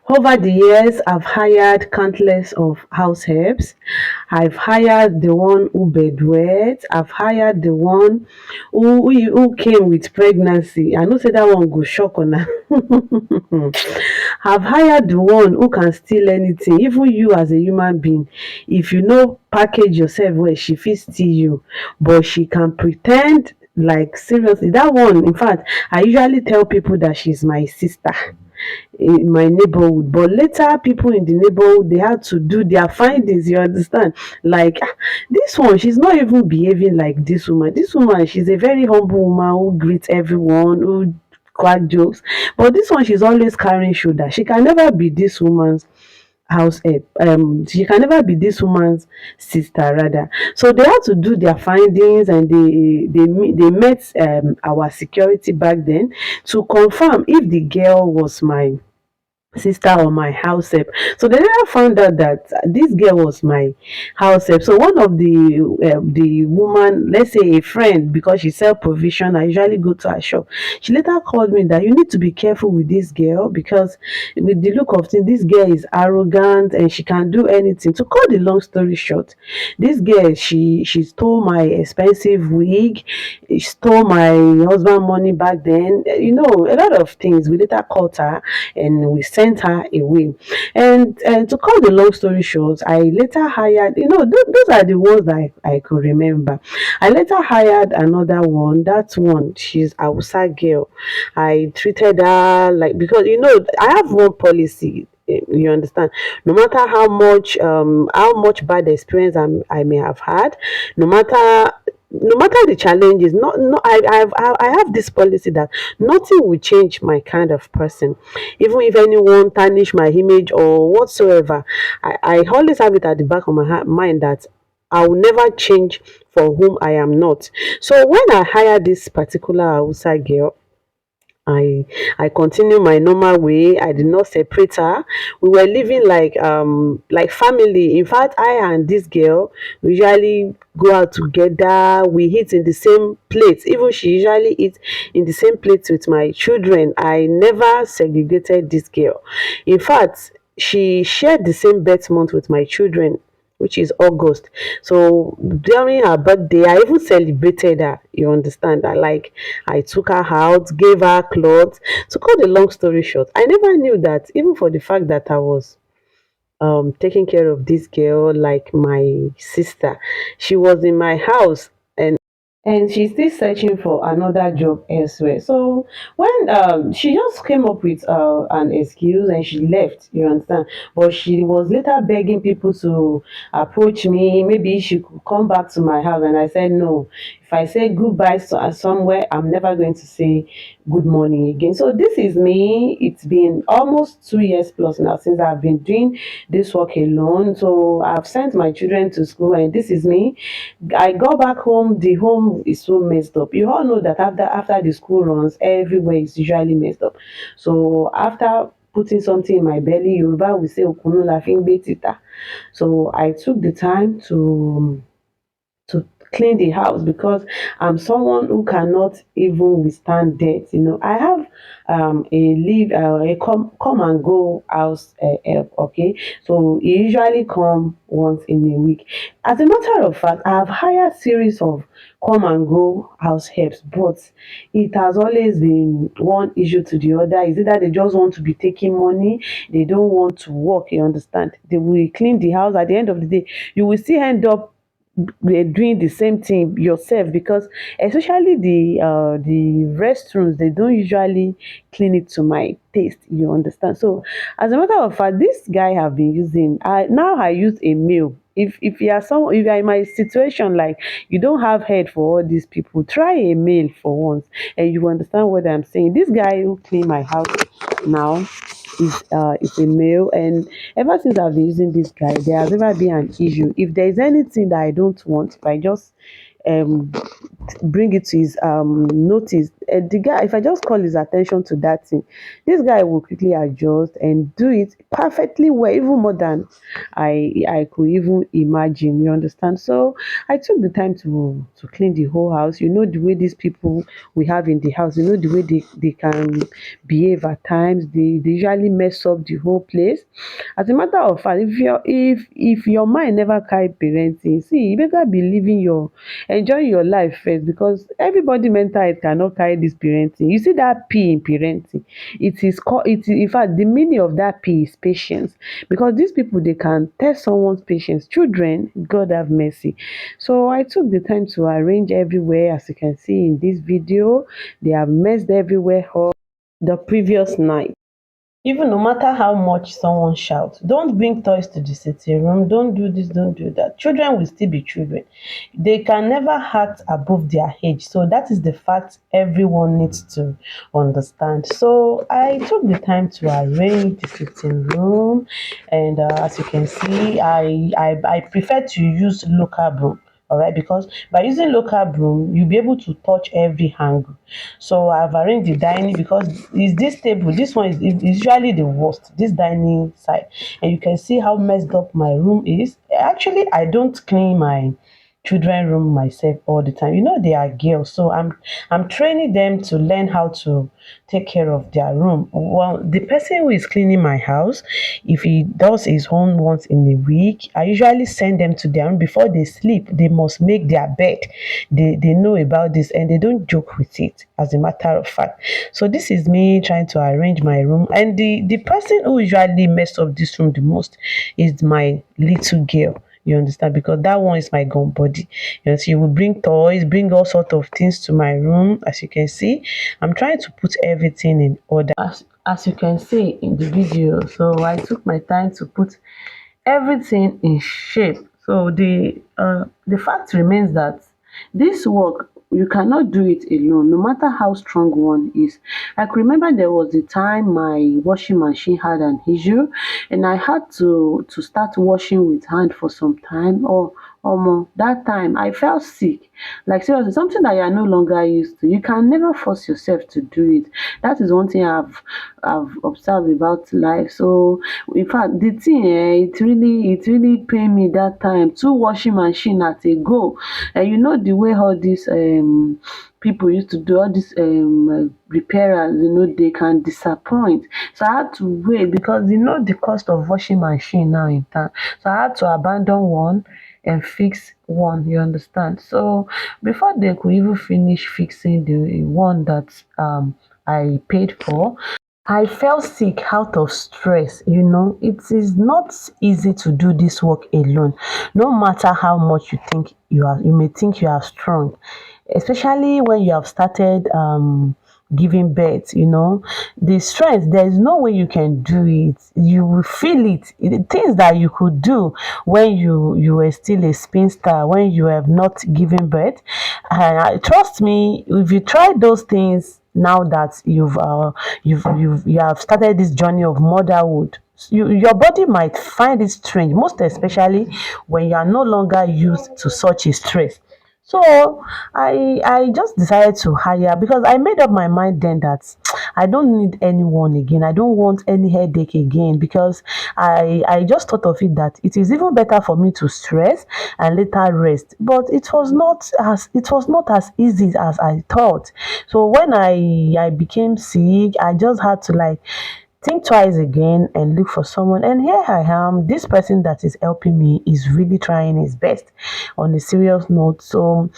Over the years, I've hired countless of house helps. I've hired the one who bedwet. I've hired the one who came with pregnancy. I know say that one go shock on her. I've hired the one who can steal anything, even you as a human being. If you know package yourself well, she fit steal you, but she can pretend like seriously. That one, in fact, I usually tell people that she's my sister in my neighborhood, but later people in the neighborhood they had to do their findings, you understand, like this one, she's not even behaving like this woman, she's a very humble woman who greets everyone, who crack jokes, but this one, she's always carrying shoulder. She can never be this woman's house help. She can never be this woman's sister rather. So they had to do their findings, and they met our security back then to confirm if the girl was my sister or my house help. So they later found out that this girl was my house help. So one of the woman, let's say a friend, because she sell provision, I usually go to her shop. She later called me that you need to be careful with this girl, because with the look of things, this girl is arrogant and she can do anything. To cut the long story short, this girl, she stole my expensive wig, she stole my husband money back then. You know, a lot of things. We later caught her and we sent her away. And to cut the long story short, I later hired, those are the ones that I could remember. I later hired another one. That one, she's a Hausa girl. I treated her like, because I have one policy. You understand, no matter how much bad experience I may have had, no matter the challenges, not no I have this policy that nothing will change my kind of person, even if anyone tarnish my image or whatsoever. I always have it at the back of my mind that I will never change for whom I am not. So when I hired this particular Hausa girl, I I continue my normal way. I did not separate her. We were living like family. In fact, I and this girl, we usually go out together. We eat in the same plate. Even she usually eats in the same plate with my children. I never segregated this girl. In fact, she shared the same birth month with my children, which is August. So during her birthday, I even celebrated her. You understand that? Like, I took her out, gave her clothes. To cut the long story short, I never knew that, even for the fact that I was taking care of this girl like my sister, she was in my house, and she's still searching for another job elsewhere. So when she just came up with an excuse and she left, you understand. But she was later begging people to approach me. Maybe she could come back to my house, and I said no. If I say goodbye somewhere, I'm never going to say good morning again. So this is me. It's been almost 2 years plus now since I've been doing this work alone. So I've sent my children to school, and this is me. I go back home, the home is so messed up. You all know that after the school runs, everywhere is usually messed up. So after putting something in my belly, Yoruba will say okunu la fi n gbe tita. So I took the time to clean the house, because I'm someone who cannot even withstand death. I have a come and go house help. Okay, so he usually come once in a week. As a matter of fact, I have hired series of come and go house helps, but it has always been one issue to the other. Is it that they just want to be taking money, they don't want to work? You understand, they will clean the house. At the end of the day, you will still end up doing the same thing yourself, because especially the restrooms, they don't usually clean it to my taste, you understand. So as a matter of fact, this guy have been using, I use a male. If you are in my situation, like, you don't have head for all these people, try a male for once, and you understand what I'm saying. This guy who clean my house now is a male, and ever since I've been using this guy, there has never been an issue. If there is anything that I don't want, if I just um bring it to his notice, the guy, if I just call his attention to that thing, this guy will quickly adjust and do it perfectly well, even more than I could even imagine. You understand? So I took the time to clean the whole house. You know the way these people we have in the house, you know the way they can behave at times. They usually mess up the whole place. As a matter of fact, if your mind never carry parenting, see, you better be living your enjoy your life first, because everybody mental health cannot carry this parenting. You see that P in parenting, it is called, it is, in fact, the meaning of that P is patience, because these people, they can test someone's patience. Children, God have mercy. So I took the time to arrange everywhere. As you can see in this video, they have messed everywhere up the previous night. Even no matter how much someone shouts, don't bring toys to the sitting room, don't do this, don't do that. Children will still be children. They can never act above their age. So that is the fact everyone needs to understand. So I took the time to arrange the sitting room, and as you can see, I prefer to use local broom. All right, because by using local broom, you'll be able to touch every angle. So I've arranged the dining, because is this table, this one is usually the worst, this dining side. And you can see how messed up my room is. Actually, I don't clean my children room myself all the time. You know, they are girls, so I'm training them to learn how to take care of their room. Well, the person who is cleaning my house, if he does his own once in a week, I usually send them to their room before they sleep. They must make their bed. They know about this, and they don't joke with it, as a matter of fact. So this is me trying to arrange my room, and the person who usually mess up this room the most is my little girl. You understand? Because that one is my gun body. You know, she will bring toys, bring all sort of things to my room. As you can see, I'm trying to put everything in order. As you can see in the video, so I took my time to put everything in shape. So the fact remains that this work, you cannot do it alone, no matter how strong one is. I could remember there was a time my washing machine had an issue, and I had to start washing with hand for some time. Or that time I felt sick. Like seriously, something that you are no longer used to. You can never force yourself to do it. That is one thing I've observed about life. So in fact, the thing, it really pain me that time. Two washing machine at a go. And you know the way all these people used to do, all these repairers, you know, they can disappoint. So I had to wait, because you know the cost of washing machine now in town. So I had to abandon one and fix one. You understand? So before they could even finish fixing the one that I paid for, I felt sick out of stress. You know, it is not easy to do this work alone. No matter how much you may think you are strong, especially when you have started giving birth. You know, the strength, there is no way you can do it. You will feel it. Things that you could do when you were still a spinster, when you have not given birth. And trust me, if you try those things now that you have started this journey of motherhood, your body might find it strange, most especially when you are no longer used to such a stress. So I just decided to hire, because I made up my mind then that I don't need anyone again. I don't want any headache again, because I just thought of it that it is even better for me to stress and later rest. But it was not as easy as I thought. So when I became sick, I just had to like think twice again and look for someone. And here I am. This person that is helping me is really trying his best on a serious note. So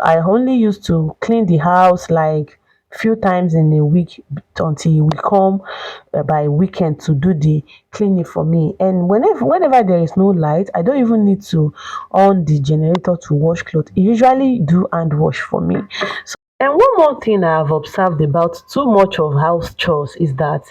I only used to clean the house like few times in a week until he will come by weekend to do the cleaning for me. And whenever there is no light, I don't even need to on the generator to wash clothes. He usually do hand wash for me. And one more thing I have observed about too much of house chores is that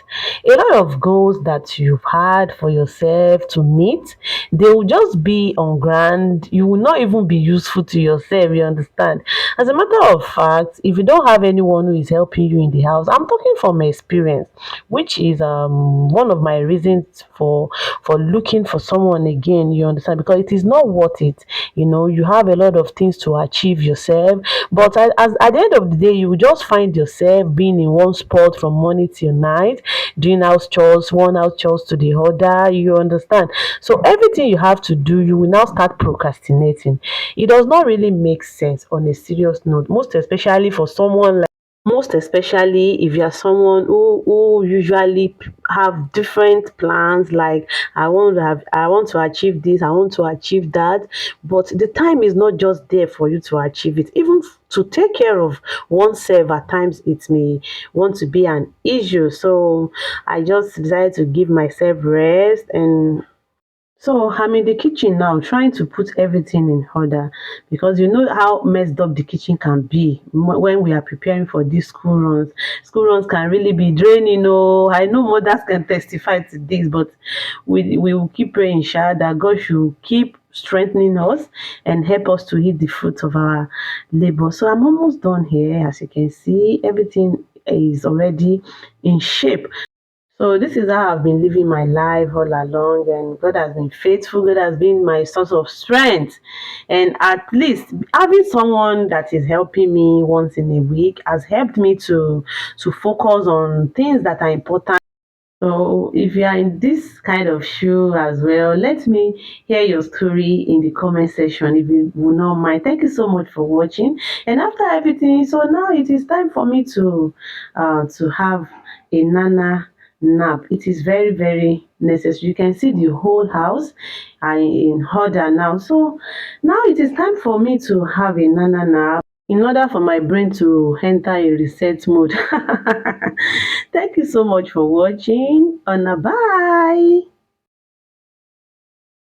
a lot of goals that you've had for yourself to meet, they will just be on ground. You will not even be useful to yourself, you understand? As a matter of fact, if you don't have anyone who is helping you in the house, I'm talking from experience, which is one of my reasons for looking for someone again, you understand? Because it is not worth it. You have a lot of things to achieve yourself, but at the end of the day, you will just find yourself being in one spot from morning till night, doing house chores, one house chores to the other, you understand? So everything you have to do, you will now start procrastinating. It does not really make sense on a serious note, most especially if you are someone who usually have different plans, like I want to achieve this, I want to achieve that, but the time is not just there for you to achieve it. Even to take care of oneself, at times it may want to be an issue. So I just decided to give myself rest. And so I'm in the kitchen now trying to put everything in order, because you know how messed up the kitchen can be when we are preparing for these school runs. School runs can really be draining. Oh, I know mothers can testify to this, but we will keep praying, Sha, that God should keep strengthening us and help us to eat the fruits of our labor. So I'm almost done here. As you can see, everything is already in shape. So this is how I've been living my life all along, and God has been faithful. God has been my source of strength, and at least having someone that is helping me once in a week has helped me to focus on things that are important. So if you are in this kind of shoe as well, let me hear your story in the comment section if you will not mind. Thank you so much for watching. And after everything, so now it is time for me to have a nana nap. It is very, very necessary. You can see the whole house in order now. So now it is time for me to have a nana nap in order for my brain to enter a reset mode. Thank you so much for watching. On a bye.